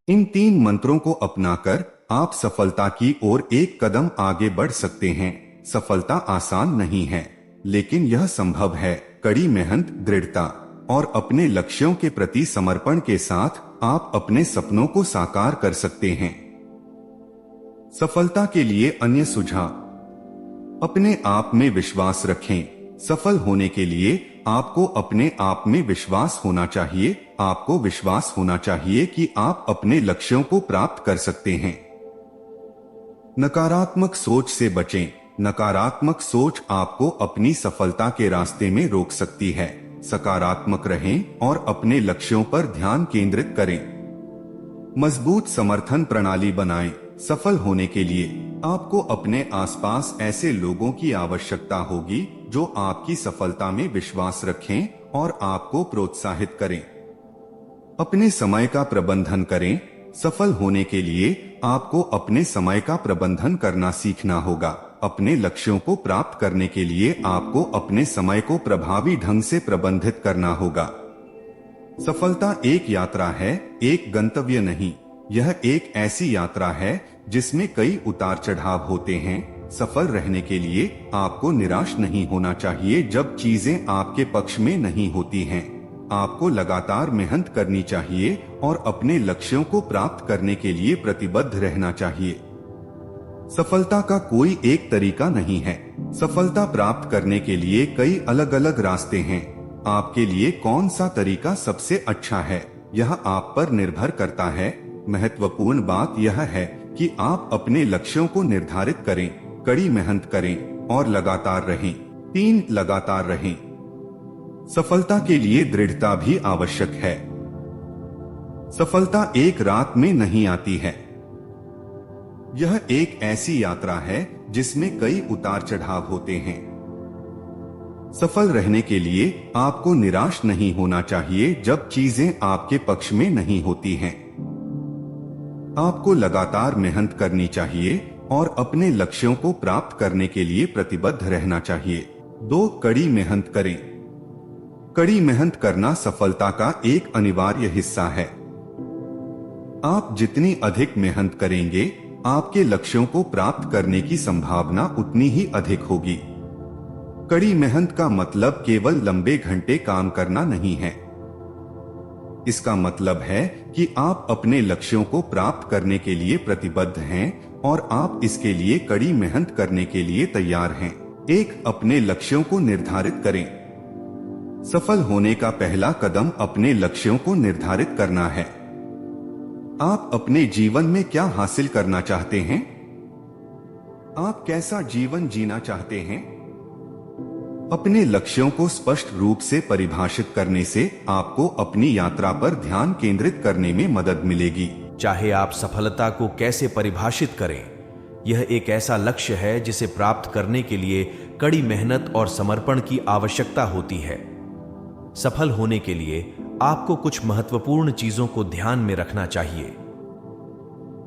इन 3 मंत्रों को अपनाकर आप सफलता की ओर एक कदम आगे बढ़ सकते हैं। सफलता आसान नहीं है, लेकिन यह संभव है। कड़ी मेहनत, दृढ़ता और अपने लक्ष्यों के प्रति समर्पण के साथ आप अपने सपनों को साकार कर सकते हैं। सफलता के लिए अन्य सुझाव। अपने आप में विश्वास रखें। सफल होने के लिए आपको अपने आप में विश्वास होना चाहिए। आपको विश्वास होना चाहिए कि आप अपने लक्ष्यों को प्राप्त कर सकते हैं। नकारात्मक सोच से बचें। नकारात्मक सोच आपको अपनी सफलता के रास्ते में रोक सकती है। सकारात्मक रहें और अपने लक्ष्यों पर ध्यान केंद्रित करें। मजबूत समर्थन प्रणाली बनाएं। सफल होने के लिए आपको अपने आसपास ऐसे लोगों की आवश्यकता होगी जो आपकी सफलता में विश्वास रखें और आपको प्रोत्साहित करें। अपने समय का प्रबंधन करें। सफल होने के लिए आपको अपने समय का प्रबंधन करना सीखना होगा। अपने लक्ष्यों को प्राप्त करने के लिए आपको अपने समय को प्रभावी ढंग से प्रबंधित करना होगा। सफलता एक यात्रा है, एक गंतव्य नहीं। यह एक ऐसी यात्रा है जिसमें कई उतार चढ़ाव होते हैं। सफल रहने के लिए आपको निराश नहीं होना चाहिए जब चीजें आपके पक्ष में नहीं होती हैं। आपको लगातार मेहनत करनी चाहिए और अपने लक्ष्यों को प्राप्त करने के लिए प्रतिबद्ध रहना चाहिए। सफलता का कोई एक तरीका नहीं है। सफलता प्राप्त करने के लिए कई अलग अलग रास्ते हैं। आपके लिए कौन सा तरीका सबसे अच्छा है, यह आप पर निर्भर करता है। महत्वपूर्ण बात यह है कि आप अपने लक्ष्यों को निर्धारित करें, कड़ी मेहनत करें और लगातार रहें। 3. लगातार रहें। सफलता के लिए दृढ़ता भी आवश्यक है। सफलता एक रात में नहीं आती है। यह एक ऐसी यात्रा है जिसमें कई उतार चढ़ाव होते हैं। सफल रहने के लिए आपको निराश नहीं होना चाहिए जब चीजें आपके पक्ष में नहीं होती हैं। आपको लगातार मेहनत करनी चाहिए और अपने लक्ष्यों को प्राप्त करने के लिए प्रतिबद्ध रहना चाहिए। 2. कड़ी मेहनत करें। कड़ी मेहनत करना सफलता का एक अनिवार्य हिस्सा है। आप जितनी अधिक मेहनत करेंगे, आपके लक्ष्यों को प्राप्त करने की संभावना उतनी ही अधिक होगी। कड़ी मेहनत का मतलब केवल लंबे घंटे काम करना नहीं है। इसका मतलब है कि आप अपने लक्ष्यों को प्राप्त करने के लिए प्रतिबद्ध हैं और आप इसके लिए कड़ी मेहनत करने के लिए तैयार हैं। 1. अपने लक्ष्यों को निर्धारित करें। सफल होने का पहला कदम अपने लक्ष्यों को निर्धारित करना है। आप अपने जीवन में क्या हासिल करना चाहते हैं? आप कैसा जीवन जीना चाहते हैं? अपने लक्ष्यों को स्पष्ट रूप से परिभाषित करने से आपको अपनी यात्रा पर ध्यान केंद्रित करने में मदद मिलेगी। चाहे आप सफलता को कैसे परिभाषित करें, यह एक ऐसा लक्ष्य है जिसे प्राप्त करने के लिए कड़ी मेहनत और समर्पण की आवश्यकता होती है। सफल होने के लिए आपको कुछ महत्वपूर्ण चीजों को ध्यान में रखना चाहिए।